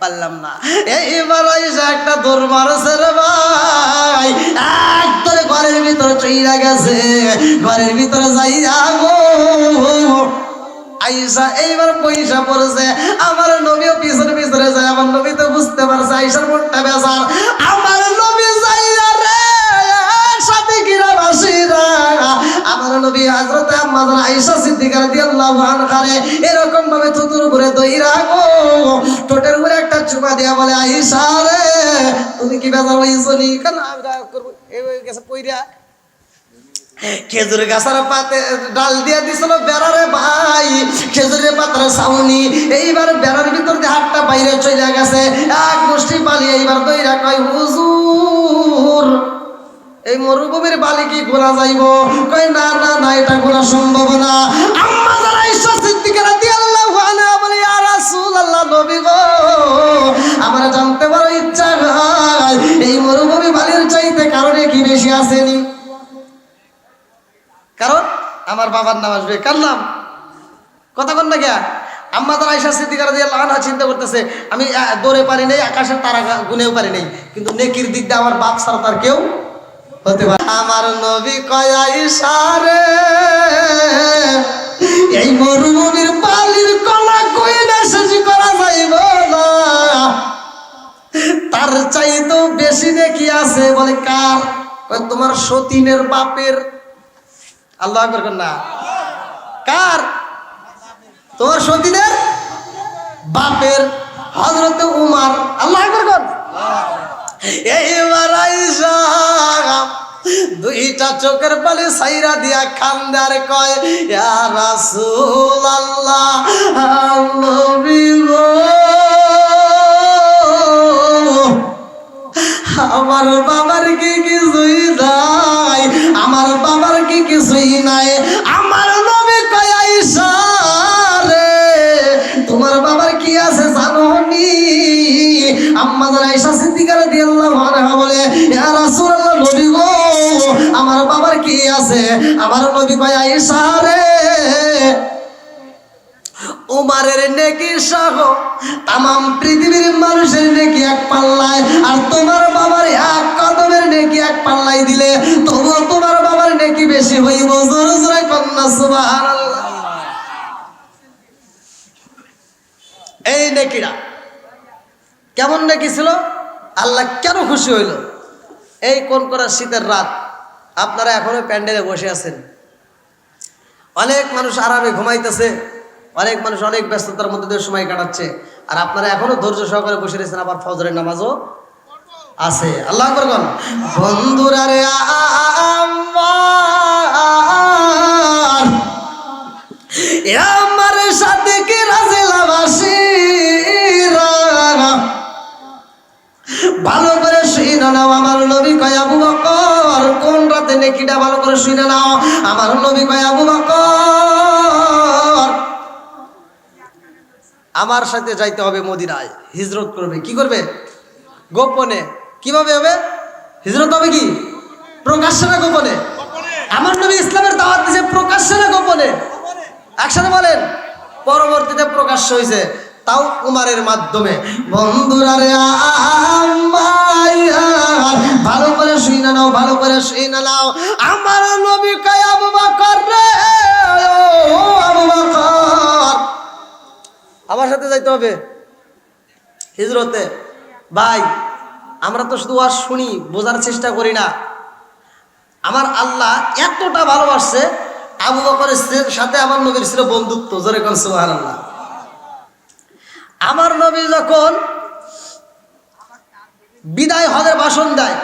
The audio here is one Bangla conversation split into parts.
পারলাম না। এইবার আইসা একটা দৌড় মারছে রে ভাই, একদরে ঘরের ভিতরে চইরা গেছে। ঘরের ভিতরে যাইয়া গো আইসা এইবার পয়সা পড়ছে। আমার নবীও পিছনে পিছনে যায়। আমার নবী তো বুঝতে পারছে আইসার মনটা বেজার। আমার নবী যাইয়া রে সাথে গিরাবাসীরা আমার নবী হযরত আম্মা আয়েশা সিদ্দিকা রাদিয়াল্লাহু আনহারে এরকম ভাবে থুতুর উপরে দইরা গো ঠোঁটের উপরে একটা চুমা দিয়া বলে, আয়েশা রে তুমি কি বেজার হইছো নি? কেন আমি রাগ করব? এই গেছে কইরা খেজুরের গাছের পাতে ডাল দিয়ে দিছিল বেড়ারে ভাই, খেজুরের পাতার ছাউনি। এইবার বেড়ার ভিতর দিয়ে হাতটা বাইরে চলে গেছে, এক মুষ্টি বালি। এইবার দইরা কয়, হুজুর এই মরুভূমির বালি কি ঘোরা যাইব? কয় না না না, এটা ঘোরা সম্ভব না। আম্মা যারা আয়েশা সিদ্দিকা রাদিয়াল্লাহু আনহা বলে, ইয়া রাসূলুল্লাহ, নবী গো আমার জানতে বড় ইচ্ছা হয় এই মরুভূমি বালির চাইতে কারণে কি বেশি আসেনি? কারণ আমার বাবার নাম আসবে। কার নাম? কথা কন না গিয়া। আম্মা যারা আয়েশা সিদ্দিকা রাদিয়াল্লাহু আনহা চিন্তা করতেছে, আমি দৌড়ে পারি নাই, আকাশের তারা গুনেও পারি নাই, কিন্তু নেকির দিক দিয়ে আমার বাপ ছাড়া তার কেউ হতে পারে। আমার নবী কয়, আয়েশা রে এই মরুভূমির বালির কণা কই না শেষ করা যাইব না, তার চাইতেও বেশি নেকি আছে। বলে কার? কয় তোমার সতীনের বাপের। আল্লাহু আকবার কর না। কার? তোমার সতীনের বাপের হযরত উমর। আল্লাহু আকবার কর। এইবার আয়েশা দুইটা চোখের পানি সাইরা দিয়া কান্দে আর কয়, ইয়া রাসূলুল্লাহ, নবী গো আমার বাবার কি কিছুই নাই, আমার বাবার কি কিছুই নাই। আমার নবী কয়, আয়েশা রে তোমার বাবার কি আছে জানো নি? আম্মা যারা আয়েশা সিদ্দিকা রাদিয়াল্লাহু আনহা বলে, ইয়া রাসূলুল্লাহ, নবী গো আমার বাবার কি আছে? আমার নবী কয়, আয়েশা রে উমারের নেকি সহ তামাম পৃথিবীর মানুষের নেকি এক পাল্লায়, আর তোমার বাবার এক কদমের নেকি এক পাল্লায় দিলে তবুও তোমার বাবার নেকি বেশি হইব। জোরে জোরে কন্যা সুবহানাল্লাহ। এই নেকিরা কেমন নেকি ছিল? আল্লাহ কেন খুশি হইল? এই কোন করা শীতের রাত আপনারা এখনো প্যান্ডেলে বসে আছেন, অনেক মানুষ আরামে ঘুমাইতেছে, অনেক মানুষ অনেক ব্যস্ততার মধ্যে দিয়ে সময় কাটাচ্ছে, আর আপনারা এখনো ধৈর্য সহকারে বসে রয়েছেন। আবার ফজরের নামাজও আছে। আল্লাহু আকবার বলেন। বন্ধুরা রে আমার সাথে কি রাজেলাবাসীরা ভালো করে শুনে নাও। আমার নবী কয়, আবু বকর কোন রাতে নেকিটা ভালো করে শুনে নাও। আমার নবী কয়, আবু বকর আমার সাথে যাইতে হবে মদিনায়, হিজরত করবে। কি করবে? গোপনে। কিভাবে হবে হিজরত? হবে কি প্রকাশ্যে না গোপনে? আমার নবী ইসলামের দাওয়াত দিয়েছে প্রকাশ্যে না গোপনে? একসাথে বলেন। পরবর্তীতে প্রকাশ্য হয়েছে, তাও উমারের মাধ্যমে। বন্ধুরা রে ভালো করে শুনে নাও, ভালো করে শুনে নাও। আমার নবী কয়, আবু বকর রে, ও আবু বকর আমার সাথে যাইতে হবে হিজরতে। ভাই আমরা তো শুধু ওয়াজ শুনি, বোঝার চেষ্টা করি না। আমার আল্লাহ এতটা ভালোবাসছে, আবু বকরের সাথে আমার নবীর ছিল বন্ধুত্ব। জোরে কোন সুবহানাল্লাহ। আমার নবী যখন বিদায় হজের ভাষণ দেয়,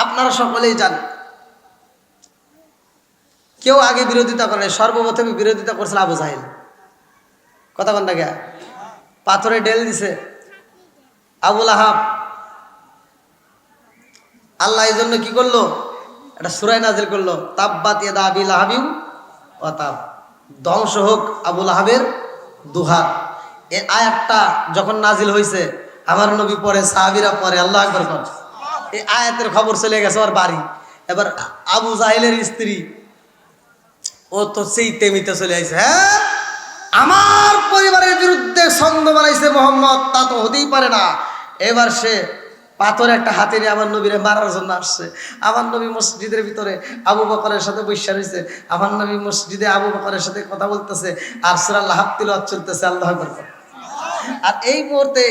আপনারা সকলেই জানেন, কেউ আগে বিরোধিতা করে। সর্বপ্রথমে বিরোধিতা করছিল আবু জাহেল। কথা কন না কে? পাথরে ঢেল দিছে আবু লাহাব। আল্লাহ এই জন্য কি করলো? একটা সূরা নাজিল করলো, তাব্বাত ইয়াদা আবি লাহাবিউ ওয়া তাব, ধ্বংস হোক আবু লাহাবের দুহাত। এই আয়াতটা যখন নাজিল হয়েছে, আমার নবী পরে, সাহাবীরা পরে। আল্লাহু আকবার কর। এই আয়াতের খবর চলে গেছে ওর বাড়ি। এবার আবু জাহেলের স্ত্রী ও তো সেই তেমিতে চলে আসছে। হ্যাঁ আমার পরিবারের বিরুদ্ধে ছন্দ বানাইছে মোহাম্মদ, তা তো হতেই পারে না। এবার সে পাথর একটা হাতে নিয়ে আমার নবীরে মারার জন্য আসছে। আমার নবী মসজিদের ভিতরে আবু বকরের সাথে বৈশা রয়েছে। আমার নবী মসজিদে আবু বকরের সাথে কথা বলতেছে আর সূরা লাহাব তিলাওয়াত চলতেছে, আল্লাহু আকবার। আর এই মুহূর্তে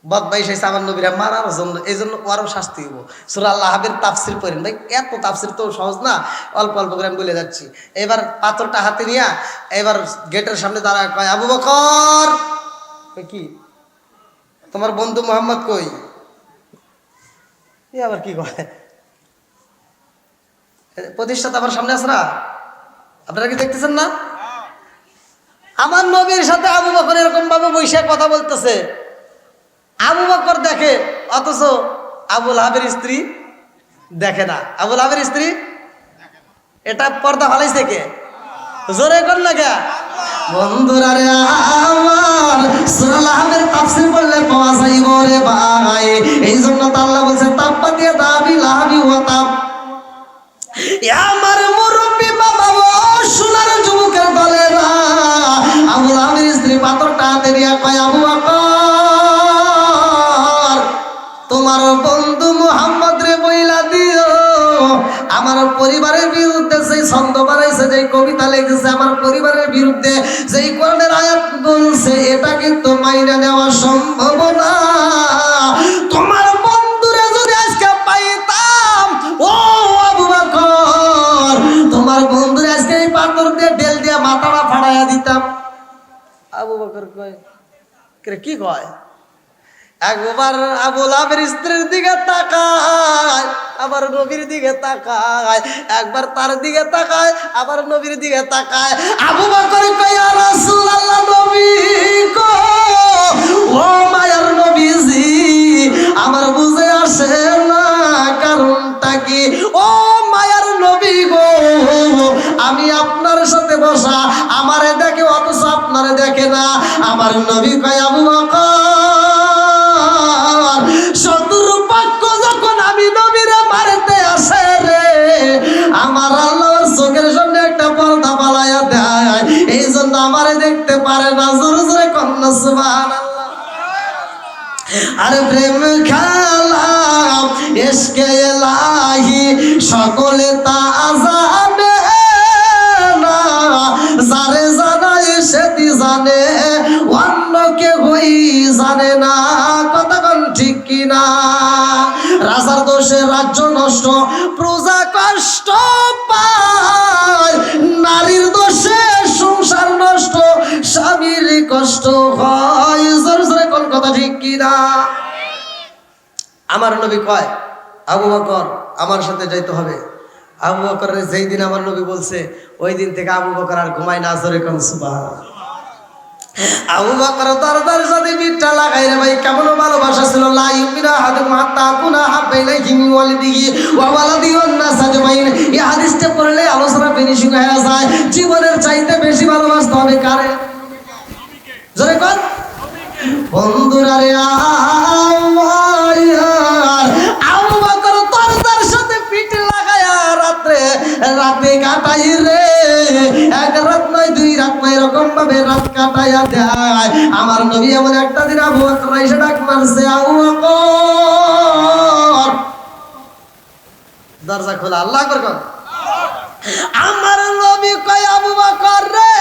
বদমাইশ হয়েছে আমার নবীরা মারার জন্য, এই জন্য ওরও শাস্তি হইব। সূরা লাহাবের তাফসির পড়েন ভাই, এত তাফসির তো সহজ না, অল্প অল্প করে আমি বলে যাচ্ছি। এবার পাথরটা হাতে নিয়ে এবার গেটের সামনে দাঁড়ায় কয়, আবু বকর, কি তোমার বন্ধু মোহাম্মদ কই? আবার কি কয়, প্রতিষ্ঠাতা আমার সামনে আছে না, আপনারা কি দেখতেছেন না? আমার নবীর সাথে আবু বকর এরকম ভাবে বৈশাখ কথা বলতেছে। আবু বকর দেখে, অথচ আবু লাহাবের স্ত্রী দেখে না। আবু লাহাবের স্ত্রী এটা পর্দা ফালাইছে কে? জোরে কর না কে? বন্ধুরা রে আমার, সূরা লাহাবের তাফসীর পড়লে পাওয়া যাইব রে ভাই। এই জন্য তো আল্লাহ বলছে তাব্বাত ইয়াদা আবি লাহাবি ওয়া তাব। আমার মুরব্বি বাবা ও সোনার যুবকের দলেরা, আবু লাহাবের স্ত্রী পাথরটা হাতে নিয়ে কয়, আবু বকর, তোমার বন্ধু মুহাম্মদ রে বইলা দিও আমার পরিবারের বিরুদ্ধে যেই ছন্দ বানাইছে, যেই কবিতা লিখেছে, আমার পরিবারের বিরুদ্ধে যেই কোরআনের আয়াত বলছে, এটা কিন্তু মাইনা নেওয়া সম্ভব না। তোমার বন্ধুরে যদি আজকে পাইতাম, ও আবু বকর, তোমার বন্ধুরে আজকে এই পাথর দিয়ে ঢেল দিয়ে মাথাটা ফাড়াইয়া দিতাম। আবু বকর কয়, কি কয়? একবার আবু লাহাবের স্ত্রীর দিকে তাকায়, আবার নবীর দিকে তাকায়, একবার তার দিকে তাকায়, আবার নবীর দিকে তাকায়। আবু বকর কয়, ইয়া রাসূলুল্লাহ, নবী গো, ও মায়ার নবীজি, আমার বুঝে আসে না কারণটা কি। ও মায়ার নবী গো, আমি আপনার সাথে বসা, আমারে দেখে অথচ আপনারে দেখে না। আমার নবী কয়, আবু বকর, শত্রুপক্ষ যখন আমি নবীরে মারতে আসে রে, আমার আল্লাহর চোখের সামনে একটা পর্দা পালাইয়া দেয়, এই জন্য আমারে দেখতে পারে না। জোরে জোরে কন্যা সুবহানাল্লাহ। আরে প্রেম খেলা ইশকে ইলাহি সকলে তা জানে না, যারে জানাই সেটি জানে, অন্য কেউই জানে না। কথা কোন ঠিক কিনা? রাজার দোষে রাজ্য নষ্ট, প্রজা কষ্ট পায়, নারীর দোষে সংসার নষ্ট, স্বামীর কষ্ট হয়। জোরে জোরে কোন কথা ঠিক কিনা? আমার নবী কয়, আবু বকর আমার সাথে যাইতে হবে। আবু বকরের যেই দিন আমার নবী বলছে, ওই দিন থেকে আবু বকর আর ঘুমায় না। জোরে কোন সুবহানাল্লাহ। আবু বকর দরদার সাথে বিটটা লাগাই রে ভাই, কেমন ভালোবাসা ছিল। লা ইউমিনা আহাদুকুম হাত্তা আকুনা হাব্বা ইলাইহি মিন ওয়ালিদিহি ওয়া ওয়ালাদিহি ওয়ান নাস আজমাইন। এই হাদিসটা পড়লে আলোচনা ফিনিশিং হয়ে যায়। জীবনের চাইতে বেশি ভালোবাসতে হবে কারে? জোরে কোন বন্ধুরা রে আমার, আবু বকর দরদার সাথে পিঠ লাগায়া রাতে কাটাই রে। এক রাত নয়, দুই রাত নয়, এরকম ভাবে রাত কাটাইয়া দেয়। আমার নবী এমন একটা দিন আবু বকর এসে ডাক মারছে, আবু বকর, দরজা খোলা। আল্লাহ আকবার কর। আমার নবী কয়, আবু বকর রে,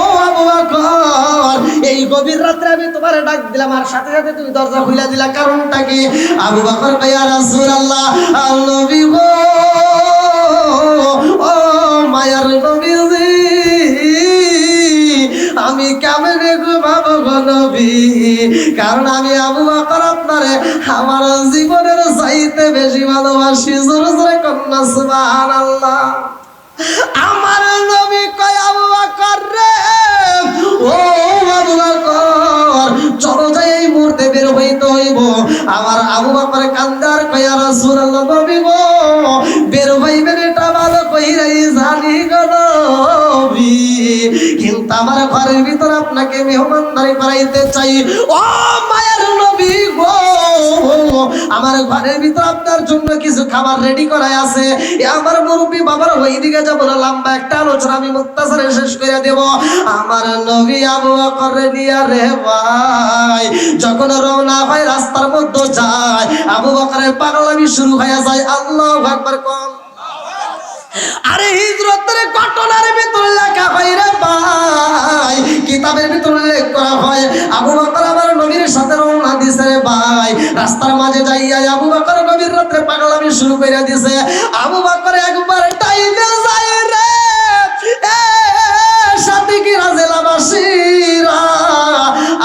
ও আবু বকর, এই গভীর রাত্রে আমি তোমারে ডাক দিলাম আর সাথে সাথে তুমি দরজা খুলে দিলা, কারণটা কি? আবু বকর কয়, ইয়া রাসূলুল্লাহ, নবী গো, ও মায়ার নবীজি, আমি কেমনে ঘুমাবো গো নবী, কারণ আমি আবু বকর আপনারে আমার জীবনের চাইতে বেশি ভালোবাসি। জোরে জোরে কন্যা সুবহানাল্লাহ। আমার নবী কয়, আবু বকর রে, ও আবু বকর, চলো যাই, এই মুহূর্তে বের হইতে হইব। আমার আবু বকর কান্দার কয়, ইয়া রাসূলুল্লাহ, নবী গো, বের হইবেন এটা ভালো কইরাই জানি গো নবী, কিন্তু আমার ঘরের ভিতর আপনাকে মেহমানদারি করাইতে চাই। ও মায়ের নবী গো, আমার ঘরের ভিতর আপনার জন্য কিছু খাবার রেডি করা আছে। আমার মুরব্বী বাবার ওইদিকে যাবো না, লম্বা একটা আলোচনা আমি মুক্তাসারে শেষ করে দেব। আমার নবী আবু বকর নিয়া রে ভাই যখন রওনা হয় রাস্তার মধ্যে যায়, আবু বকরের পাগলামি শুরু হয়ে যায়। আল্লাহু আকবার কোন। আরে হিজরতের ঘটনার ভিতরে লেখা হয় রে ভাই, কিতাবের ভিতরে উল্লেখ করা হয় আবু বকর আমার নবীর সাথে রওনা দিছে রে ভাই। রাস্তার মাঝে যাইয়া আবু বকর গভীর রাতে পাগলামি শুরু করে দিছে। আবু বকর একবার টাইমে যায় রে সাথে কি রাজেলাবাসীরা,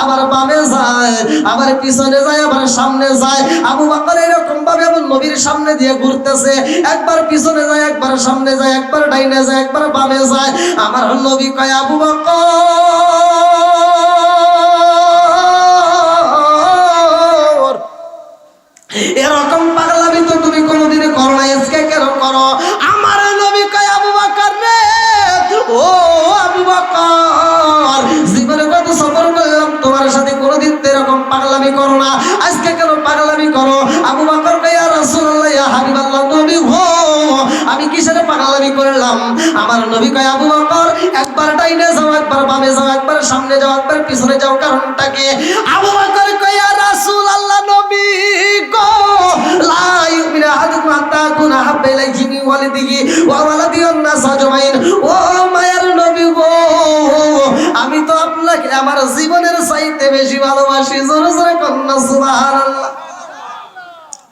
আবার বামে যায়, আবার পিছনে যায়, আবার সামনে যায়। আবু বকর এরকম ভাবে আমার নবীর সামনে দিয়ে ঘুরতেছে, একবার পিছনে যায়, একবার সামনে যায়, একবার ডাইনে যায়, একবার বামে যায়। আমার নবী কয় আবু বকর এরকম পাগলামি তো তুমি কোনোদিন করো না, আজকে কেন করো? আমার নবী কয় আবু বকর রে, ও আবু বকর জীবনে কত সফর করলাম তোমার সাথে, কোনোদিন তো এরকম পাগলামি করো না, আজকে কেন পাগলামি করো? আবু বকর কয় ইয়া রাসূলুল্লাহ ইয়া হাবিবাল্লাহ, নবী গো আমি কিসের পাগলামি করলাম? আমার নবী কয় আবু বকর একবার ডাইনে যাও, একবার বামে যাও, একবার সামনে যাও, একবার পিছনে যাও, কারণটা কি? আবু বকর কয় ইয়া রাসূলুল্লাহ, নবী গো লা ইউমিনু আহাদুকুম হাত্তা আকুনা হাব্বা ইলাইহি মিন ওয়ালিদিহি ওয়া ওয়ালাদিহি ওয়ান নাস আজমাইন। ও মায়ার নবী গো আমি তো আপনাকে আমার জীবনের চাইতে বেশি ভালোবাসি। জোরে জোরে কন্যা সুবহানাল্লাহ।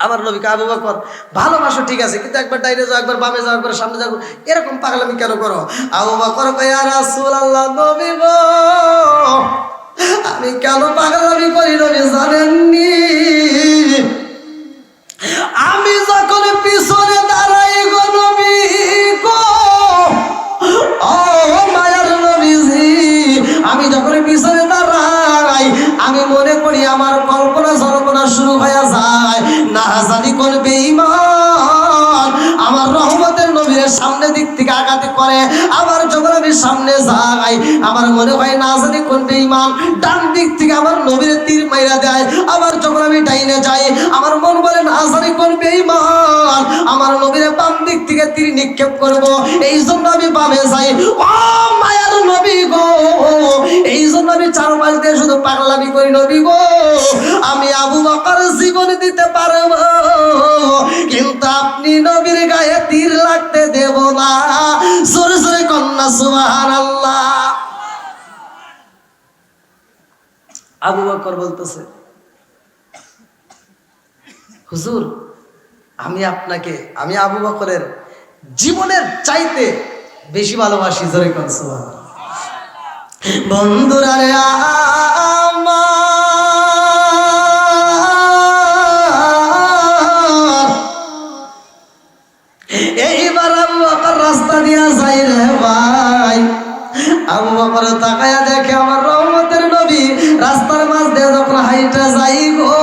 আমার নবীকে আবু বকর ভালোবাসো ঠিক আছে, কিন্তু একবার ডাইনে যাও, একবার বামে যাও, একবার সামনে যাও, এরকম পাগলামি কেন করো? আবু বকর কয় ইয়া রাসূলুল্লাহ, নবী গো আমি কেন পাগলামি করি নবী জানেননি? আমি যখন পিছনে দাঁড়াই গো নবী গো, ও মায়ার নবীজি আমি যখন পিছনে দাঁড়াই আমি মনে করি আমার কল্পনা জল্পনা শুরু হয়ে যায়, না জানি কোন বেঈমান আমার রহমতের নবীর সামনে দিক থেকে আঘাত করে। আবার যখন আমি সামনে যাই আমার মনে হয় না জানি কোন বেঈমান ডান দিক থেকে আমার নবীর তীর মাইরা দেয়। আবার যখন আমি ডাইনে যাই আমার মন বলে না জানি কোন বেঈমান আমার নবীর বাম দিক থেকে তীর নিক্ষেপ করব, এই জন্য আমি বামে যাই। ও মায়ার নবী গো এই জন্য আমি চারপাশ দিয়ে শুধু পাগলামি করি নবী গো। আমি আবু বকর জীবন দিতে পারবো কিন্তু আপনি নবীর গায়ে তীর লাগতে দেব না। জোরে জোরে কন্যা সুবহানাল্লাহ। আবু বকর বলতেছে হুজুর আমি আপনাকে, আমি আবু বকরের জীবনের চাইতে বেশি ভালোবাসি। জোরে কন্যা সুবহানাল্লাহ। বন্ধুরা রে এইবার আবু বকর রাস্তা দিয়া যাই রে ভাই, আবু বকর তাকায়া দেখে আমার রহমতের নবী রাস্তার মাঝ দিয়ে যখন হাইটা যাই গো,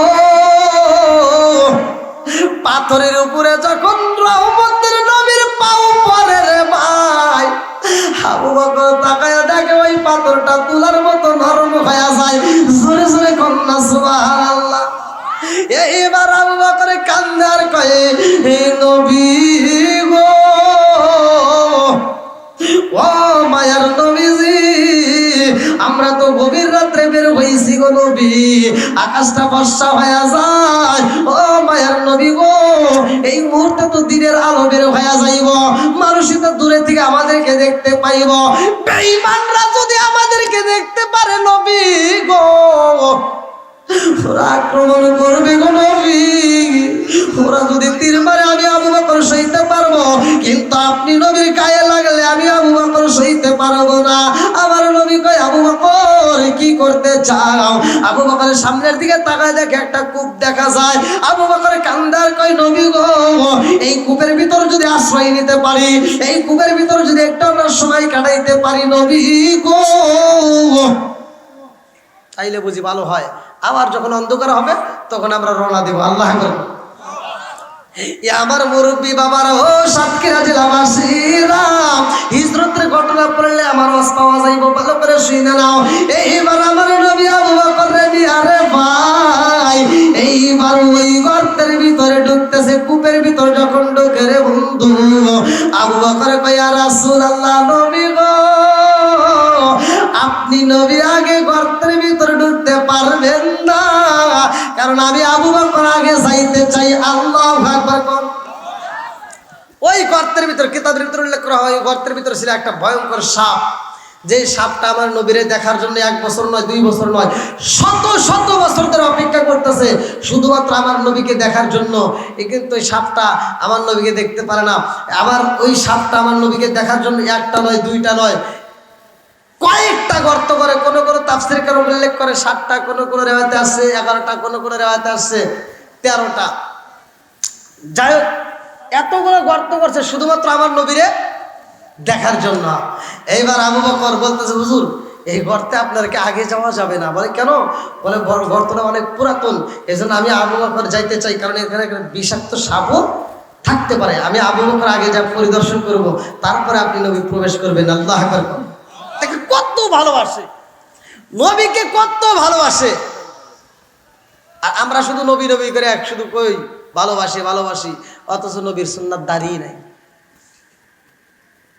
পাথরের উপরে যখন রহমতের নবীর পাও পড়ে রে ভাই, আবু বকর তাকায়া দেখে ওই পাথরটা তুলার মতো নরম হয়ে যায়। জোরে জোরে কন্যা সুবহানাল্লাহ। এইবার আবু বকর কান্দে আর কয়ে হে নবী গো, ও মায়ার নবীজি আমরা তো গভীর রাত্রে বের হইছি গো নবী, আকাশটা ফর্সা হয়ে যায়। ও মায়ার নবী গো এই মুহূর্তে তো দিনের আলো বের হয়ে যাইব, মানুষই তো দূরে থেকে আমাদেরকে দেখতে পাইব, বেঈমানরা যদি আমাদেরকে দেখতে পারে নবী গো ওরা আক্রমণ করবে গো নবী, ওরা যদি তীর মারে আমি আবু বকর সইতে পারবো, কিন্তু আপনি নবীর গায়ে লাগলে আমি আবু বকর সইতে পারবো না। আমার নবী কয় আবু বকর কি করতে চাও? আবু বকরের সামনের দিকে তাকায় দেখে একটা কূপ দেখা যায়। আবু বকর কান্দার কয় নবী গো এই কূপের ভিতর যদি আশ্রয় নিতে পারি, এই কূপের ভিতর যদি একটা আমরা সময় কাটাইতে পারি নবী গো তাইলে বুঝি ভালো হয়। আবার যখন অন্ধকার হবে তখন আমরা রওনা দেব। আল্লাহ আমার মুরব্বী বাবারা ও সাতক্ষীরা জেলাবাসীরা হিজরতের ঘটনা পড়লে আমার ওয়াজ পাওয়া যাইব, ভালো করে শুনে নাও। এইবার আমার নবী আবু বকর রে নিয়া রে ভাই এইবার ওই গর্তের কূপের ভিতর যখন ঢোকে রে বন্ধু, আবু বকর কয় ইয়া রাসূলুল্লাহ, নবী গো আপনি নবী আগে গর্তের ভিতর ঢুকতে পারবেন না, কারণ আমি আবু বকর আগে যাইতে চাই। আল্লাহু আকবার। ওই গর্তের ভিতর কিতাবের ভিতর উল্লেখ করা হয়, গর্তের ভিতর ছিল একটা ভয়ঙ্কর সাপ, যে সাপটা আমার নবীরে দেখার জন্য 1 বছর নয় 2 বছর নয় শত শত বছর ধরে অপেক্ষা করতেছে শুধুমাত্র আমার নবীকে দেখার জন্য। কিন্তু ওই সাপটা আমার নবীকে দেখতে পারে না। ওই সাপটা আমার নবীকে দেখার জন্য একটা নয় দুইটা নয় কয়েকটা গর্ত করে। কোনো তাফসীর কারণ উল্লেখ করে 7টা, কোনো রেওয়ায়েতে আসছে 11টা, কোনো রেওয়ায়েতে আসছে 13টা। যাই হোক, এতগুলো গর্ত করছে শুধুমাত্র আমার নবীরে দেখার জন্য। এইবার আবু বকর বলতেছে হুজুর এই গর্তে আপনাদেরকে আগে যাওয়া যাবে না। বলে কেন? বলে গর্তটা অনেক পুরাতন, এজন্য আমি আবু বকর যাইতে চাই, কারণ এখানে বিষাক্ত সাপও থাকতে পারে। আমি আবু বকর আগে যা পরিদর্শন করব, তারপরে আপনি নবী প্রবেশ করবেন। আল্লাহু আকবার। তাকে কত ভালোবাসে, নবীকে কত ভালোবাসে। আর আমরা শুধু নবী নবী করে শুধু কই ভালোবাসি ভালোবাসি, অথচ নবীর সুন্নাত দাঁড়িয়ে নাই।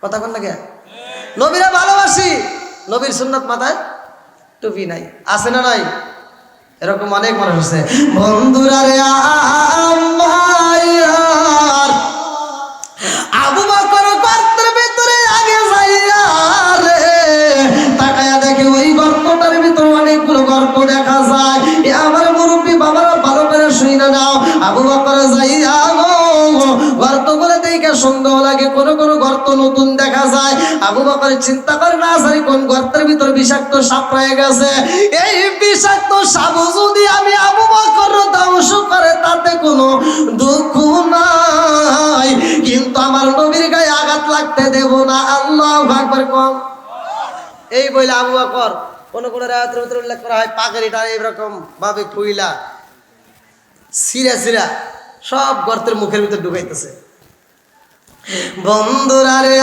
কথা বল না কে? নবীরা ভালোবাসি, নবীর সুন্নাত মাথায় টুপি নাই। আছে না নাই? এরকম অনেক মানুষ আছে। বন্ধুরা রে আমার আবু বকর গর্তের ভিতরে আগে যাইয়া রে তাকায়া দেখে ওই গর্তটার ভিতরে অনেকগুলো গর্ত দেখা যায়। আমার মুরব্বী বাবারা ভালো করে শুনে নাও, আবু বকর যাইয়া গর্ত বলে দেখে সন্দেহ লাগে, কোনো গর্ত নতুন দেখা যায়। আবু বকর চিন্তা করে না জানি কোন গর্তের ভিতর বিষাক্ত সাপ রয়ে গেছে। এই বিষাক্ত সাপ যদি আমি আবু বকর ধ্বংস করে তাতে কোনো দুঃখ নাই, কিন্তু আমার নবীর গায়ে আঘাত লাগতে দেব না। আল্লাহু আকবার। কম এই বইলে আবু বকর কোনো রায়াতের ভিতরে উল্লেখ করা হয় পাগড়িটা এইরকম ভাবে খুইলা সিরা সব গর্তের মুখের ভিতর ঢুকাইতেছে। বন্ধুরা রে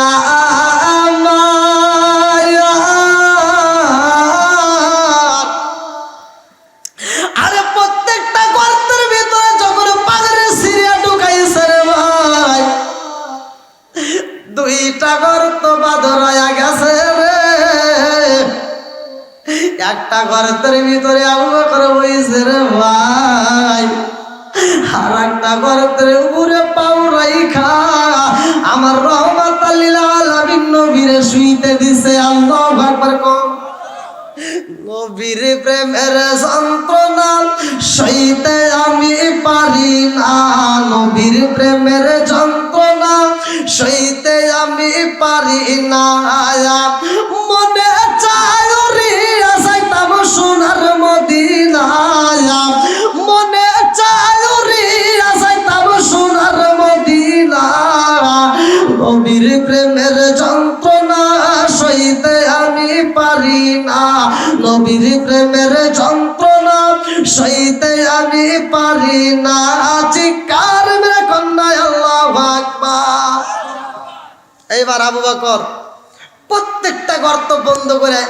আরে প্রত্যেকটা গর্তের ভিতরে যখন পাগড়ি সিরিয়া ঢুকাইছে রে ভাই, 2টা গর্ত বাদ রয়ে গেছে রে। একটা গর্তের ভিতরে আবু বকর বইছে রে ভাই, আর একটা গর্তের উপরে পাও রাইখা আমার রহমাতাল লিল আলামিন নবীরে শুইতে দিছে। আল্লাহু আকবার। কম নবীর প্রেমের যন্ত্রণা সইতে আমি পারি না, নবীর প্রেমের যন্ত্রণা সইতে আমি পারি না। মনে চায় রে যাইতাম সোনার মদিনায়, মনে চায় রে যাইতাম সোনার মদিনা, নবীর প্রেমের যন্ত্রণা সইতে আমি পারি না, নবীর প্রেমের যন্ত্রণা সইতে আমি পারি না। চিৎকার মেরে কন্যায় আল্লাহু আকবার। এইবার আবু বকর প্রত্যেকটা গর্ত বন্ধ করে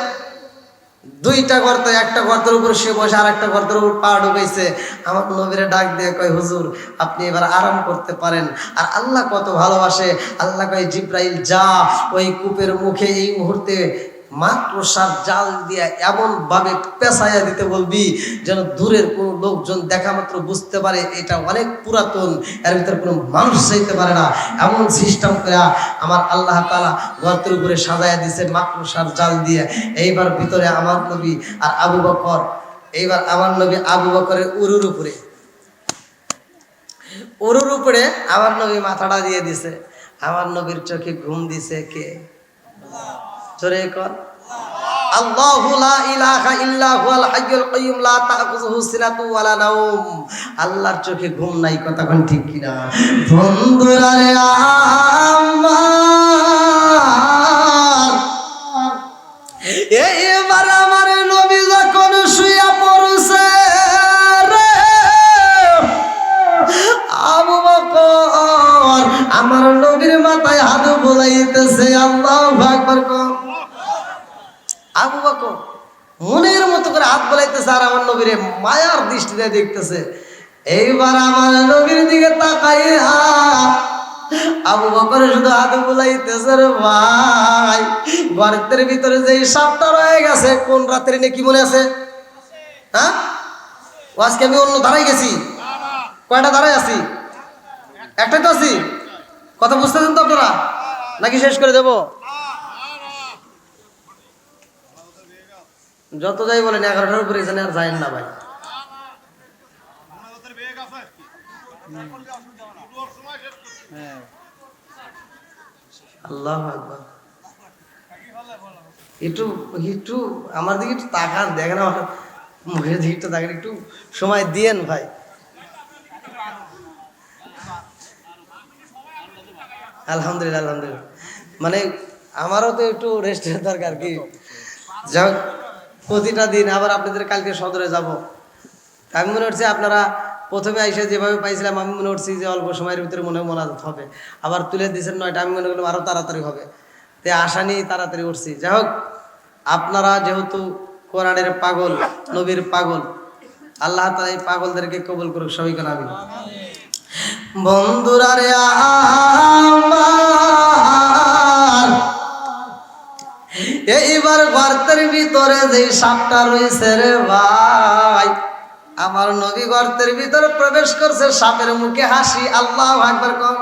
2টা গর্ত, একটা গর্তের উপর সে বসে আর একটা গর্তের উপর পা ঢুকাইছে। আমার নবীরে ডাক দিয়ে কয় হুজুর আপনি এবার আরাম করতে পারেন। আর আল্লাহ কত ভালোবাসে, আল্লাহ কয় জিব্রাইল যা ওই কূপের মুখে এই মুহূর্তে মাকড়সার জাল দিয়ে এমন ভাবে পেঁচাইয়া দিতে বলবি যেন দূরের কোনো লোকজন দেখা মাত্র বুঝতে পারে এটা অনেক পুরাতন, এর ভিতরে কোনো মানুষ চাইতে পারে না। এমন সিস্টেম করে আমার আল্লাহ তাআলা গর্তের উপরে সাজাইয়া দিছে মাকড়সার জাল দিয়ে। এইবার ভিতরে আমার নবী আর আবু বকর, এইবার আমার নবী আবু বকরের উরুর উপরে আমার নবী মাথাটা দিয়ে দিছে। আমার নবীর চোখে ঘুম দিছে কে? জোরে কর আল্লাহু লা ইলাহা ইল্লা হুয়াল হাইয়ুল কাইয়্যুম লা তাখুযুহু সিনাতু ওয়ালা নাওম। আল্লাহর চোখে ঘুম নাই, কথা কোন ঠিক কিনা? বন্ধুরা রে আমার এইবার আমার নবী যখন শুইয়া পড়ছে রে আবু বকর আমার নবীর মাথায় হাত বুলাইতেছে। আল্লাহু আকবার। আবু বকর মনের মতো করে হাত বোলাইতেছে আর আমার নবীরে মায়ার দৃষ্টিতে দেখতেছে। এইবার আমার নবীর দিকে তাকাইয়া আবু বকর শুধু হাত বুলাইতেছে রে ভাই, গর্তের ভিতরে যে সাপটা রয়ে গেছে কোন রাত্রে নিয়ে কি মনে আছে? হ্যাঁ, আজকে আমি অন্য ধারায় গেছি। কয়টা ধারায় আছি? একটাই তো আছি। কথা বুঝতেছেন তো আপনারা নাকি শেষ করে দেব? যত যাই বলেন 11টার উপরে এখানে আর যায়েন না ভাই। আল্লাহু আকবার। একটু একটু আমার দিকে একটু তাকান, দেখেন আমার মুখের দিকে একটু তাকান, একটু সময় দিয়েন ভাই। আলহামদুলিল্লাহ আলহামদুলিল্লাহ, মানে আমারও তো একটু রেস্টের দরকার কি। যাক, প্রতিটা দিন আবার আপনাদের কালকে সদরে যাব। আমি মনে হচ্ছে আপনারা প্রথমে আইসা যেভাবে পাইছিলাম, আমি মনে করছি যে অল্প সময়ের ভিতরে মনে হয় মোনাজাত হবে, আবার তুলে দিয়েছেন 9টা, আমি মনে করলাম আরও তাড়াতাড়ি হবে, তাই আশা নিয়ে তাড়াতাড়ি উঠছি। যাই হোক, আপনারা যেহেতু কোরআনের পাগল, নবীর পাগল, আল্লাহ তাআলা এই পাগলদেরকে কবুল করুক সবাইকে আমিন। বন্ধুরা রে আমার, এইবার গর্তের ভিতরে যে সাপটা রয়েছে রে ভাই, আমার নবী গর্তের ভিতরে প্রবেশ করছে, সাপের মুখে হাসি। আল্লাহু আকবার কম।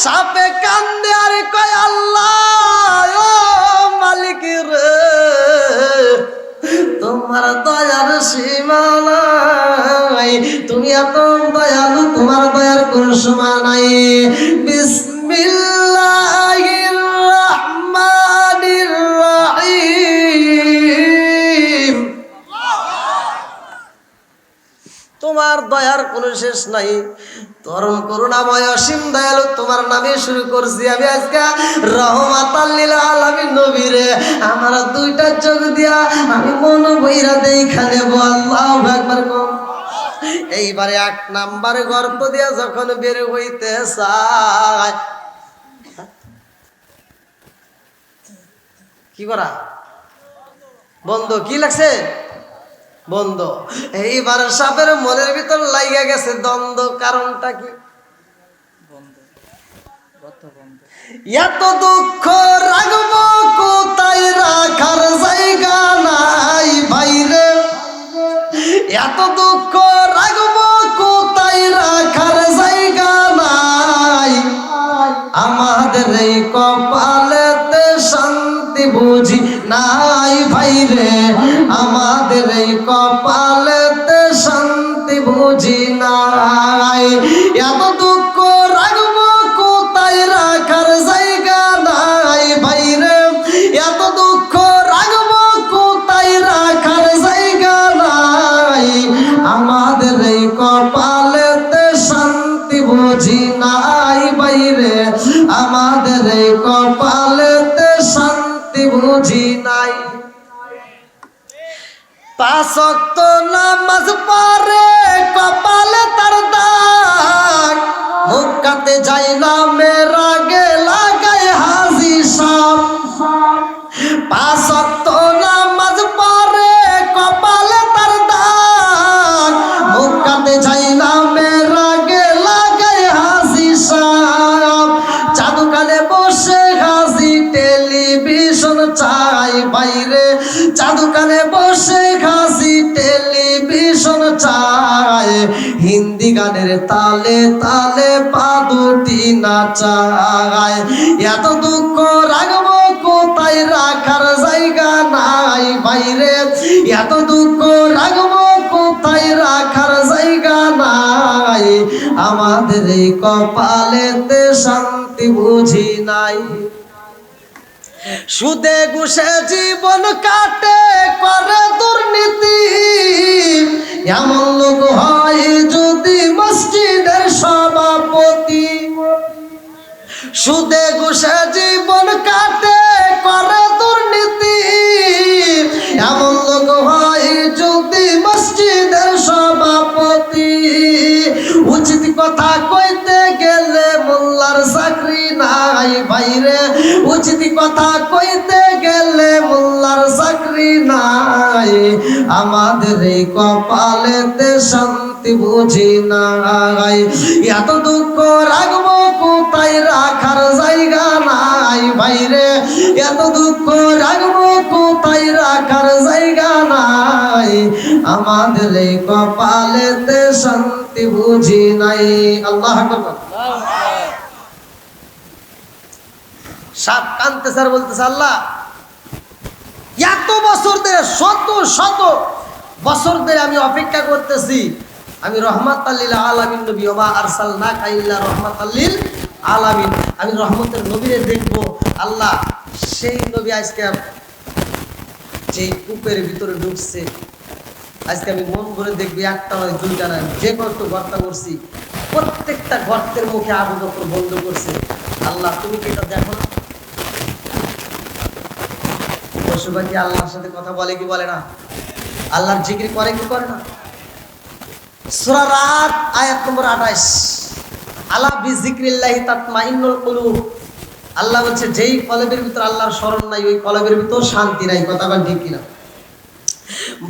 সাপে কান্দে আর কয় আল্লাহ ও মালিক রে, তোমার দয়ার সীমা নাই, তুমি এত দয়ালু, তোমার দয়ার কোন সীমা নাই। বিসমিল্লাহির রহমানির রহিম, তোমার দয়ার কোনো শেষ নাই, পরম করুণাময় অসীম দয়ালু তোমার নামে শুরু করছি আমি আজকে রহমাতাল লিল আলামিন নবীরে। আমার দুইটা চোখ দিয়া আমি মন বইরা দেখা নেব। আল্লাহু আকবার কম। এইবারে 8 নাম্বার গর্ত দিয়া যখন বের হইতে চায়, কি করা বন্ধ, কি লাগছে বন্ধ। এইবার সাপের মনের ভিতর লাইগা গেছে দ্বন্দ্ব। কারণটা কি? এত দুঃখ রাখব কোথায়, রাখার জায়গা নাই ভাইরে, এত দুঃখ রাখব কোথায়, রাখার জায়গা নাই। আমাদের এই কপালেতে শান্তি বুঝি নাই ভাইরে, আমাদের এই কপালেতে শান্তি বুঝি নাই। এত দুঃখ রাখবো কোথায়, রাখার জায়গা নাই ভাইরে, এত দুঃখ রাখবো কোথায়, রাখার জায়গা নাই। আমাদের এই কপালেতে শান্তি বুঝি নাই ভাইরে, আমাদের এই কপালেতে শান্তি বুঝি নাই। 5 ওয়াক্ত নামাজ পড়ে কপালে তার দাগ, মুখ কাটে যাই না মেরা গে লাগায় হাজি সাপ। 5 ওয়াক্ত নামাজ পড়ে কপালে তার দাগ, মুখ কাটে যাই না মেরা গে লাগায় হাজি সাপ। জাদু কানে বসে হাজি টেলিভিশন চাই বাইরে, জাদু কানে বসে হাসি টেলিভিশন চায়। হিন্দি গানের তালে তালে পা দুটি নাচায়। এত দুঃখ রাখবো কোথায়, রাখার জায়গা নাই বাইরে, এত দুঃখ রাখবো কোথায়, রাখার জায়গা নাই। আমাদের এই কপালেতে শান্তি বুঝি নাই। সুদে ঘুষে জীবন কাটে করে দুর্নীতি, এমন লোক হয় যদি মসজিদের সভাপতি। সুদে ঘুষে জীবন কাটে করে দুর্নীতি, এমন লোক হয় যদি মসজিদের সভাপতি। উচিত কথা কইতে গেলে মোল্লার চাকরি নাই বাইরে, উচিত কথা কইতে গেলে মোল্লার চাকরি নাই। আমাদের এই কপালেতে শান্তি শান্তি বুঝি নাই। এত দুঃখ রাখবো কোথায়, রাখার জায়গা নাই ভাইরে। এত দুঃখ রাখবো কোথায়, রাখার জায়গা নাই। আমাদের এই কপালেতে শান্তি বুঝি নাই। আল্লাহ আকবার। সাপ কানতে স্যার বলতেছে, আল্লাহ এত বছর ধরে, শত শত বছর ধরে আমি অপেক্ষা করতেছি, আমি রহমাতাল লিল আলামিন নবী, ওয়া আরসালনাকা ইল্লা রহমাতাল লিল আলামিন, আমি রহমতের নবীরে দেখবো। আল্লাহ সেই নবী আজকে যে কূপের ভিতরে ঢুকছে, আজকে আমি মন ভরে দেখবি, একটা নয় দুইটা নয়, যে কত গর্ত করছি প্রত্যেকটা গর্তের মুখে আবু বকর বন্ধ করছে। আল্লাহ তুমি কি এটা দেখো না? পশু পাখি আল্লাহর সাথে কথা বলে কি বলে না? আল্লাহর জিকির করে কি করে না? সূরা রাত আয়াত নম্বর 28, আলা বিযিকরিল্লাহি তাতমাইন্নুল কুলুব। আল্লাহ বলছে যেই কলবের ভিতর আল্লাহর স্মরণ নাই, ওই কলবের ভিতর শান্তি নাই। কথা বল ঠিক কিনা?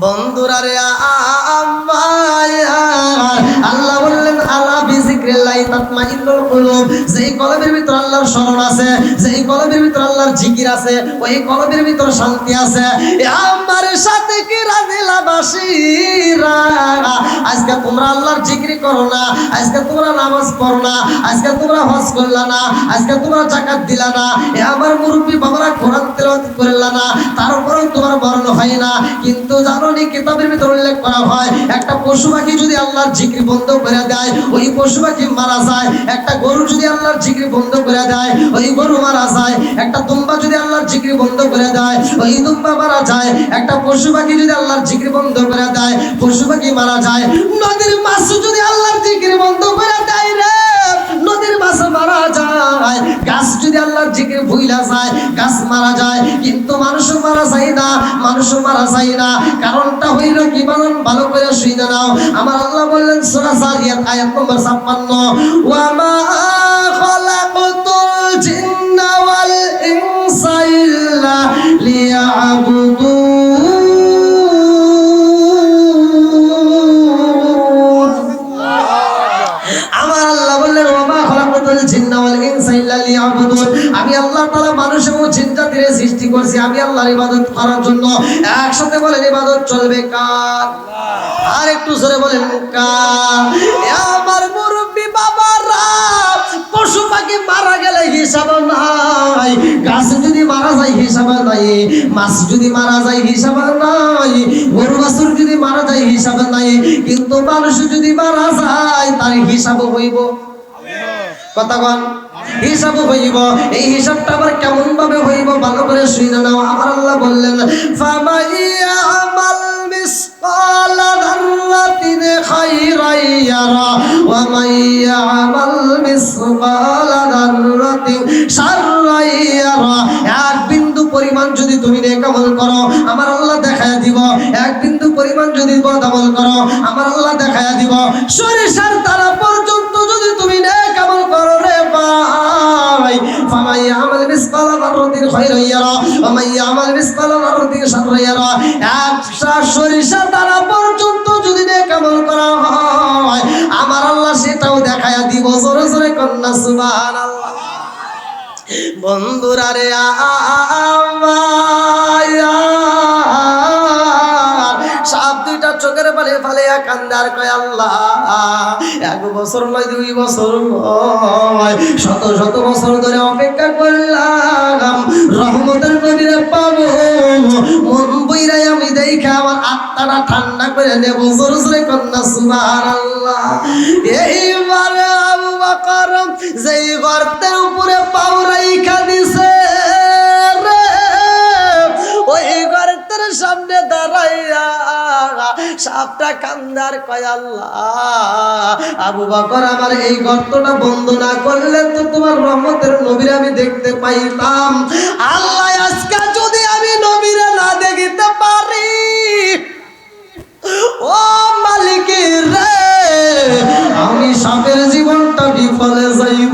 বন্ধুরা রে আল্লাহ বললেন আলা বিযিকরিল্লাহি তাতমাইন্নুল কুলুব, যেই কলবের ভিতর আল্লাহর স্মরণ আছে, যেই কলবের ভিতর আল্লাহর জিকির আছে, ওই কলবের ভিতর শান্তি আছে। আমার সাথে কি রাজিলাবাসীরা, আজকে তোমরা আল্লাহর জিকির করো না, আজকে তোমরা নামাজ পড়ো না, আজকে তোমরা হজ করলা না, আজকে তোমরা যাকাত দিলা না, আমার মুরব্বী বাবারা কোরআন তেলাওয়াত করলা না, তারপরেও তোমার মরণ হয় না। কিন্তু জানো নি কিতাবের ভিতরে উল্লেখ করা হয়, একটা পশু পাখি যদি আল্লাহর জিকির বন্ধ করে দেয়, ওই পশু পাখি মারা যায়। একটা গরু যদি আল্লাহর জিকির বন্ধ করে দেয়, ওই গরু মারা যায়। একটা দুম্বা যদি আল্লাহর জিকির বন্ধ করে দেয়, ওই দুম্বা মারা যায়। একটা পশু পাখি যদি আল্লাহর জিকির বন্ধ করে দেয়, পশু পাখি মারা যায়। নদীর মাছ যদি আল্লাহর জিকির বন্ধ করে দেয় রে, নদীর মাছ মারা যায়। গাছ যদি আল্লাহর জিকির ভুইলা যায়, গাছ মারা যায়। কিন্তু মানুষ মারা যায় না, মানুষ মারা যায় না। কারণটা হইল কি বলেন? ভালো করে শুনে নাও। আমার আল্লাহ বললেন সূরা যারিয়াত আয়াত নম্বর 56, ওয়া মা খালাকতুল জিন্না ওয়াল ইনসা ইল্লা লিয়াবুদুন। আমার আল্লাহ বললেন ওয়া মা খালাকতুল জিন্না ওয়াল ইনসা ইল্লা লিয়াবুদুন, আমি আল্লাহ তাআলা মানুষ এবং জিন জাতির সৃষ্টি করেছি আমি আল্লাহর ইবাদত করার জন্য। একসাথে বলেন ইবাদত চলবে কার? আর একটু জোরে বলেন কার? আমার মুরব্বি বাবারা, পশু পাখি মারা গেলে হিসাব নাই, গাছ যদি মারা যায় হিসাব নাই, মাছ যদি মারা যায় হিসাব নাই, গরু বাছুর যদি মারা যায় হিসাব নাই, কিন্তু মানুষ যদি মারা যায় তার হিসাব হইব। কথা বল, হিসাব হইব। এই হিসাবটা আবার কেমন ভাবে হইব ভালো করে শুনে নাও। আমার আল্লাহ বললেন ফামাইয়া আমাল মিসকালা যাররাতিন খায়রান ইয়ারা ওয়া মাইয়া আমাল মিসকালা যাররাতিন শাররান ইয়ারা। এক বিন্দু পরিমাণ যদি তুমি নেক আমল করো, আমার আল্লাহ দেখায়া দিব। এক বিন্দু পরিমাণ যদি বদ আমল করো, আমার আল্লাহ দেখায়া দিব। সরিষার তারা পর্যন্ত যদি তুমি নেক আমল করো রে ভাই, ফামাই আমাল মিসকালা যাররাতিন খায়রান ইয়ারা ওয়া মাই আমাল মিসকালা যাররাতিন শাররান ইয়ারা। একটা সরিষা তারা পর্যন্ত যদি নেক আমল করা হয়, আমার আল্লাহ সেটাও দেখায়া দিব। জোরে জোরে কন্যা সুবহানাল্লাহ। বন্ধুরা রে সাপ দুইটা চোখের পালে ফালিয়া কান্দার কয় আল্লাহ, 1 বছর নয় 2 বছর নয়, শত শত বছর ধরে অপেক্ষা করলাম রহমতের নবীরে পাবো। মন বইরাই আমি দেখে আমার আত্মাটা ঠান্ডা করে নেব। জোরে জোরে কন্যা সুবহানাল্লাহ। এইবারে আবু বকর যেই গর্তের উপরে পাও রাইখা দিছে রে, ওই গর্তের সামনে দাঁড়াইয়া সাপটা কান্দার কয় আল্লাহ, আবু বকর আমার এই গর্তটা বন্ধ না করলে তো তোমার রহমতের নবীরে আমি দেখতে পাইতাম। আল্লাহ আজকে যদি আমি নবীরে না দেখিতে পারি, ও মালিক রে, আমি সাপের জীবনটা বিফলে যাইব।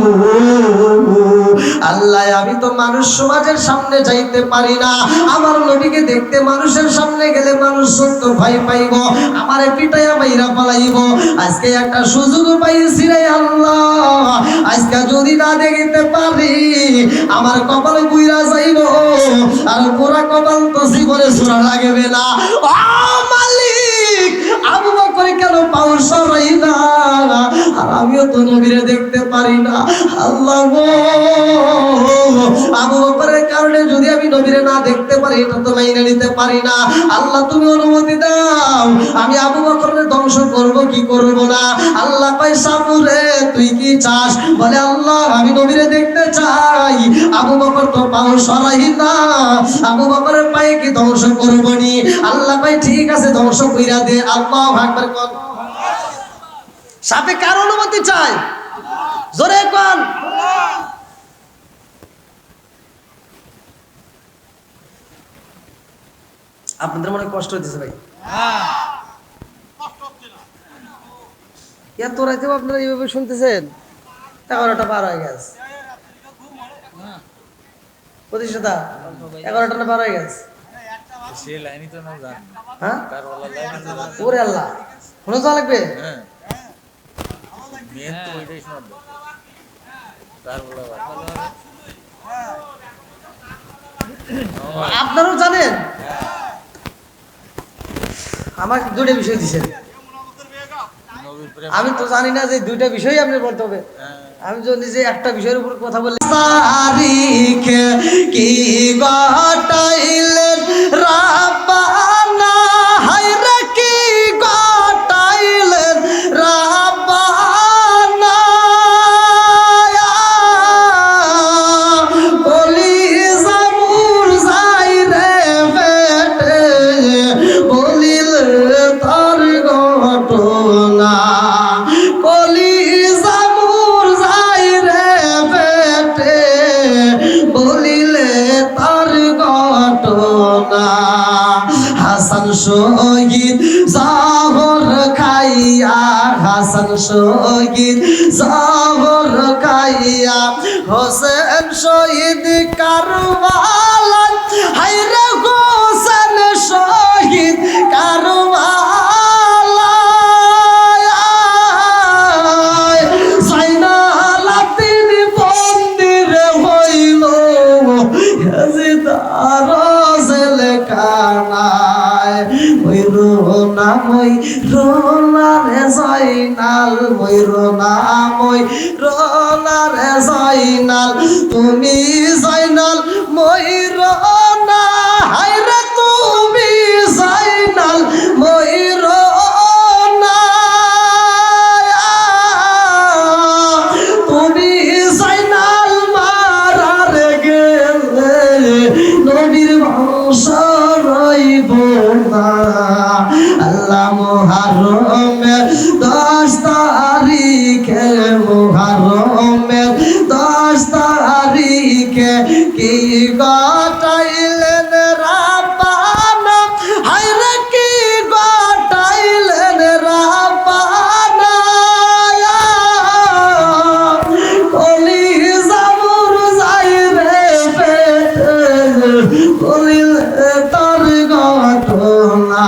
আল্লাহ আমি তো মানুষ সমাজের সামনে যাইতে পারি না, আমার নবীকে দেখতে মানুষের সামনে গেলে মানুষ সত্য ভয় পাইব, আমারে পিটাইয়া মাইরা পালাইব। আজকে একটা সুযোগ পাইছি রে আল্লাহ, আজকে যদি না দেখতে পারি আমার কপাল পুইরা যাইব, আর পুরা কপাল তো জীবনে সুরা লাগবে না। ও মালিক, আবু বকর কেন পাও সরাই না, আর আমিও তো নবীরে দেখতে পারি না। আল্লাহ গো, আবু বকরের কারণে যদি আমি নবীরে না দেখতে পারি, এটা তো মাইনে নিতে পারি না। আল্লাহ তুমি অনুমতি দাও, আমি আবু বকরের ধ্বংস করব কি করব না। আল্লাহ কয় সামুরে তুই কি চাস? বলে আল্লাহ আমি নবীরে দেখতে চাই। আবু বকর তো পাও সরাই না, আবু বকরের পায়ে কি ধ্বংস করব নি? আল্লাহ কয় ঠিক আছে ধ্বংস কইরা দে। আল্লাহু আকবার কোন। সাপে কার অনুমতি চায়? জোরে কোন। আপনাদের মনে কষ্ট হইতেছে ভাই? এত রাতেও আপনারা এইভাবে শুনতেছেন? 11টা পার হয়ে গেছে। প্রতিষ্ঠাতা 11টা না পার হয়ে গেছে। হ্যাঁ ওরে আল্লাহ, শুনে যাওয়া লাগবে। আপনারাও জানেন আমাকে দুইটা বিষয় দিচ্ছেন, আমি তো জানি না যে দুইটা বিষয় আপনি বলতে হবে। আমি তো নিজে একটা বিষয়ের উপর কথা বলি। তারিখে কি গটাইলেন রাব্বানা, হায়রে কি গটাইলেন রাব্বানা, বলি জামুর যাই রে পেটে, বলিলে তার ঘটনা, বলি জামুর যাই রে পেটে, বলিলে তার ঘটনা। হাসান শহীদ জহর খাইয়া, হাসান শহীদ জহর খাইয়া, হোসেন শহীদ কারবালা, হায়রে হোসেন শহীদ কারবালা, সাইনাল তিনি বন্দিরে হইল, হেজিদার জেলে কানায়, ময়ূর না রে জাইনাল, ময়ূর না রে জাইনাল, তুমি জাইনাল ময়ূর না, হায়রে তুমি জাইনাল ময়ূর না, তুমি জাইনাল মারার গেলে নবীর বংশ রইব না। আল্লাহ মুহররমের 10 তারিখে, মুহররমের 10 তারিখে কি গটাইলেন রাব্বানা, হায়রে কি গটাইলেন রাব্বানা, বলি জামুর যাই রে পেটে, বলিলে তার ঘটনা,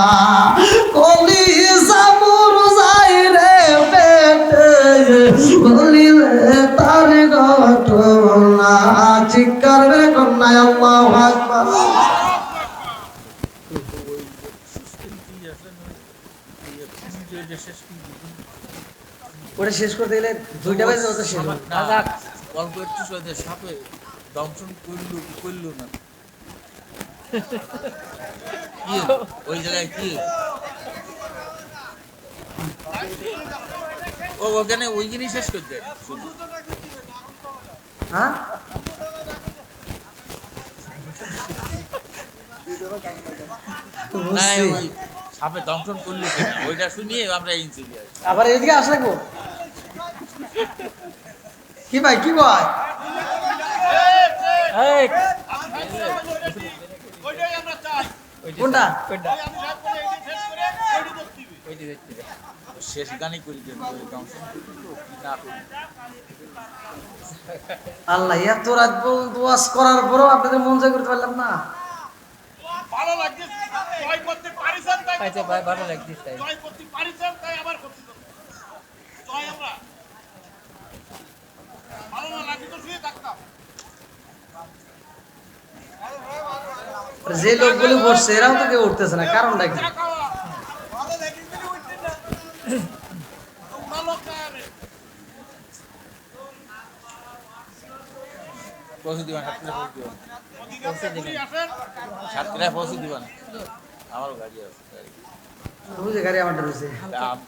বলি জামুর যাই রে পেটে, বলিলে তার ঘটনা। চিৎকার রে কন্যা আল্লাহু আকবার। ওটা শেষ করতে গেলে 2টা বাজে ওটা শেষ হবে। অল্প একটু সাপে দংশন করলো না, কি ওই জায়গায় কি ওখানে ওই জিনিস শেষ করতে হ্যাঁ না, ওই সাপে দংশন করলো কিনা ওইটা শুনিয়ে আমরা ইঞ্জিনিয়ার। আবার এদিকে আসলে গো কি ভাই কি ভাই কোনটা শেষ গানই করি দংশন করলো কি না করলো। আল্লাহ এত রাত ওয়াজ করার পরও আপনাদের মন জয় করতে পারলাম না। ভালো লাগছে, জয় করতে পারিছেন তাই ভালো লাগছে তাই জয় করতে পারিছেন তাই আবার করতে যে লোকগুলো বসছে এরাও তো কেউ উঠতেছে না, কারণটা কি? ভালো দেখিস দিলি উঠছিস না ভালো কারে পৌঁছে দিবেন, সাতক্ষীরা পৌঁছে দিবেন, ওদিকে আসেন সাতক্ষীরায় পৌঁছে দিবেন। আমারও গাড়ি আছে, বুঝে গাড়ি আমার রয়েছে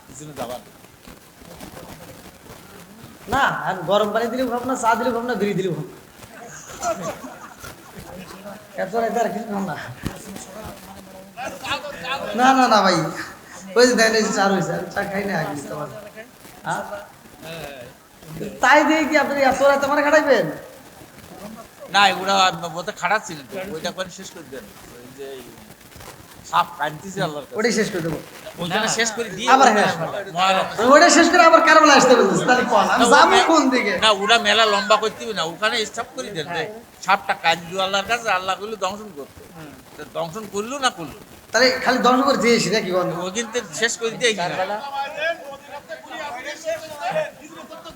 পিছনে যাবার না, আর গরম পানি দিলে ভাব না, চা দিলে ভাব না, বিড়ি দিলে ভাব এত রাইতে আর কিছু খাম না। না না না ভাই, ওই যে দেন এই যে চা রয়েছে, আমি চা খাই না আগে তোমার। হ্যাঁ? তাই দিয়ে কি আপনি এত রাতে আমার খাটাইবেন? না, ওরা বলতে খাটাচ্ছিলেন তো, ওইটা করে শেষ করে দেন। ওই যে সাপ কাটতেছে আল্লাহর কাছে, ওটাই শেষ করে দেবো। ওইখানে শেষ করে দিয়ে আবার হ্যাঁ। ওটা শেষ করে আবার কারবালা আসতে বলতেছে, তাহলে কোন আমি যাবো কোন দিকে? না, ওরা মেলা লম্বা করতে হবে না, ওখানে স্টপ করে দেন রে। সাপটা কাজ দিও আল্লাহর কাছে, আল্লাহ করলে দংশন করতো, তো দংশন করলো না করলো, তাহলে খালি ধ্বংস করে দিয়েছি নাকি বল? ও কিন্তু শেষ করে দিয়ে কিনা। ওদিকে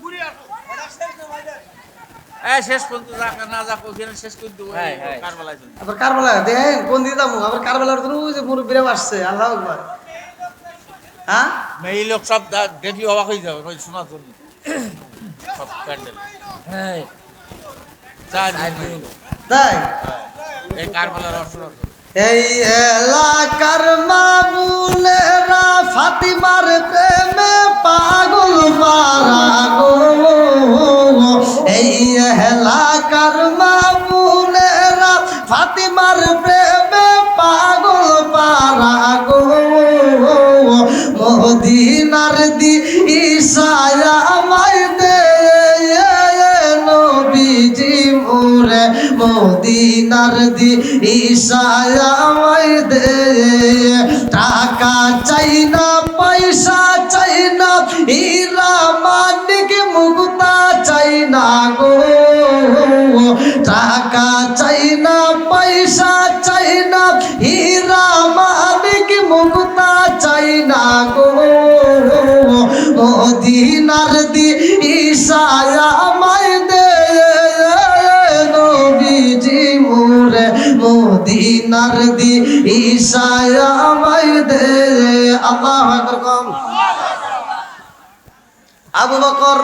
ঘুরে আসো ঘুরে আসো শেষ পর্যন্ত যাক না যাক ওখানে শেষ করে দেবো, কারবালায় চলে আবার কারবালা দেখেন কোন দিকে যাবো? আবার কারবালার জন্য ওই যে মুরব্বীরা আসছে, আল্লাহ আকবার। হ্যাঁ এই লোক সব দেখি অবাক হয়ে যাবে ওই শোনার জন্য, সব প্যান্ডেল তাই এই কারবালার অসুর এই এলাকার মামুনেরা ফাতিমার প্রেমে পাগল পারা গো। এই এলাকার মামুনেরা ফাতিমার প্রেমে পাগল পারা গো। মদিনার দি ঈশায়া আমায় দে নবীজি মোরে, মদিনার দি ঈশায়া আমায় দে। টাকা চাই না পয়সা চাই না, হীরা মানিক মুক্তা চাই না গো। টাকা চাই না পয়সা চাই না, হীরা মানিক মুক্তা চাই না গো। মদিনার দি ঈশায়া আমায় দে নবীজি মোরে, মদিনার দি ঈশায়া আমায় দে। আল্লাহু আকবার কম। আবু বকর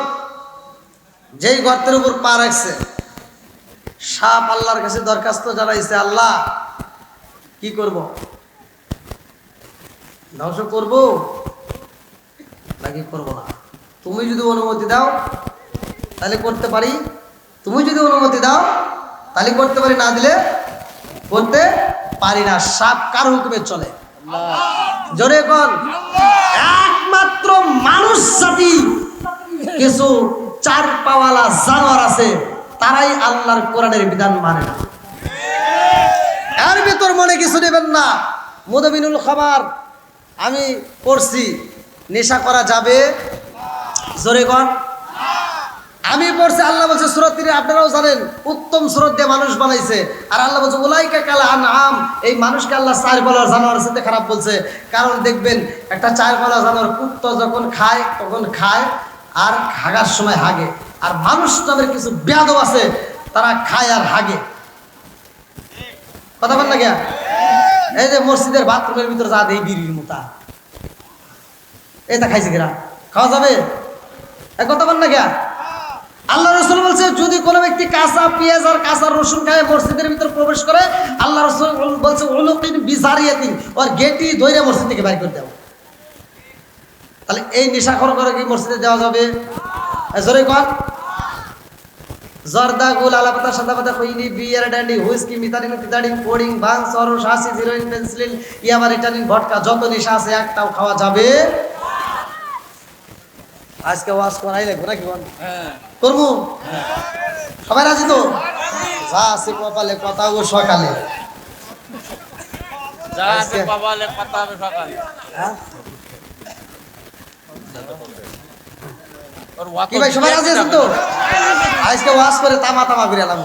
যেই গর্তের উপর পা রাখছে, সাপ আল্লাহর কাছে দরখাস্ত জানাইছে, আল্লাহ কি করব? ধ্বংস করব নাকি করব না? তুমি যদি অনুমতি দাও তাহলে করতে পারি, তুমি যদি অনুমতি দাও তাহলে করতে পারি, না দিলে করতে পারি না। সাপ কার হুকুমে চলে? জোরে কোন? একমাত্র মানুষ জাতি কিছু চার পাওয়ালা জানোয়ার আছে, তারাই আল্লাহর কোরআনের বিধান মানে না। এর ভিতর মনে কিছু নেবেন না। মুদবিনুল খামার আমি পড়ছি, নেশা করা যাবে? জোরে কোন? আমি পড়ছি, আল্লাহ বলছে সূরা ৩, আপনারাও জানেন, উত্তম সূরা দিয়ে মানুষ বানাইছে। আর আল্লাহ বলছে উলাইকা কাল আনআম, এই মানুষকে আল্লাহ চার পাওয়ালা জানোয়ারের সাথে খারাপ বলছে। কারণ দেখবেন একটা চার পাওয়ালা জানোয়ার কুত্তা যখন খায় তখন খায় আর হাগার সময় হাগে, আর মানুষ নামের কিছু বেয়াদব আছে তারা খায় আর হাগে। কথা বল না গিয়া? এই যে মসজিদের বাথরুমের ভিতরে যা দেই বিড়ির মোতা, এটা খাইছে কিনা? খাওয়া যাবে? এই কথা বল না গিয়া? আল্লাহ রসুল বলছে যদি কোনো ব্যক্তি কাঁচা পেঁয়াজ আর কাঁচা রসুন খায় মসজিদের ভিতরে প্রবেশ করে, আল্লাহ রসুল বলছে উলুকিন বিজারিয়াতিন, ওর গেটি ধইরা মসজিদ থেকে বাইর করে দাও। তাহলে এই নেশাখোর করে কি মসজিদে দেওয়া যাবে? জোরে কর। জর্দা, গুল, আলাপাতা, সাদাপাতা, খৈনি, বিয়ার, ড্যান্ডি, হুইস্কি, মিথানিন, তিতাডিন, কোডিং, ভাং, সরস, হাসি, হিরোইন, পেন্সিলিন, ইয়াবা, রিটানিন, ভটকা, যত নেশা আছে একটাও খাওয়া যাবে। আজকে ওয়াজ করাই লাগবে নাকি? করবো? সবাই রাজি তো? যা আছে কপালে কথা ও সকালে। যা আছে কপালে কথা হবে সকালে। হ্যাঁ? ওর ওয়াত কি ভাই সবাই রাজি আছেন তো? আজকে ওয়াজ করে তামা তামা করে এলাম।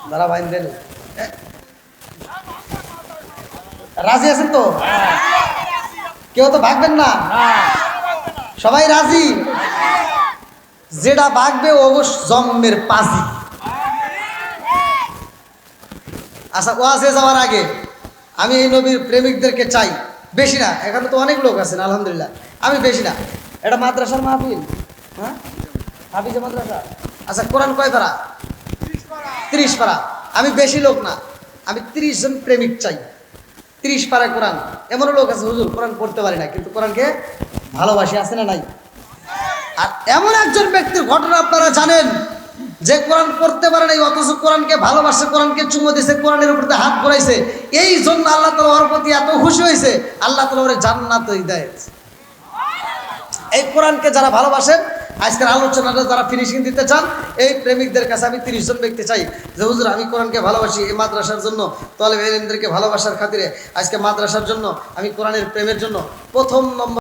দাঁড়া বাইন দেন, রাজি আছেন তো? কেউ তো ভাগবেন না? সবাই রাজি? যেটা ভাগবে অবশ্য জম্মের পাজি। আচ্ছা, ওয়াজে যাওয়ার আগে আমি এই নবীর প্রেমিকদেরকে চাই, বেশি না, এখানে তো অনেক লোক আছেন আলহামদুলিল্লাহ, আমি বেশি না, এটা মাদ্রাসার মাহফিল, হ্যাঁ হাফিজে মাদ্রাসা। আচ্ছা, কোরআন কয় পারা? 30 পারা। আমি বেশি লোক না, আমি 30 জন প্রেমিক চাই, 30 পারা কোরআন। এমনও লোক আছে হুজুর কোরআন পড়তে পারি না কিন্তু কোরআনকে ভালোবাসি, আছে না নাই? আর এমন একজন ব্যক্তির ঘটনা আপনারা জানেন যে কোরআন পড়তে পারে নাই অথচ কোরআনকে ভালোবাসে, কোরআনকে চুমো দিয়েছে, কোরআনের উপর দিয়ে হাত ঘোরাইছে, এই জন্য আল্লাহ তাআলা ওর প্রতি এত খুশি হয়েছে, আল্লাহ তাআলা ওরে জান্নাতই দেয়। এই কোরআনকে যারা ভালোবাসেন, আজকের আলোচনাটা যারা ফিনিশিং দিতে চান, এই প্রেমিকদের কাছে আমি 30 জন ব্যক্তি চাই যে হুজুর আমি কোরআনকে ভালোবাসি, এই মাদ্রাসার জন্য, তালেবে ইলমদেরকে ভালোবাসার খাতিরে, আজকে মাদ্রাসার জন্য, আমি কোরআনের প্রেমের জন্য প্রথম নম্বর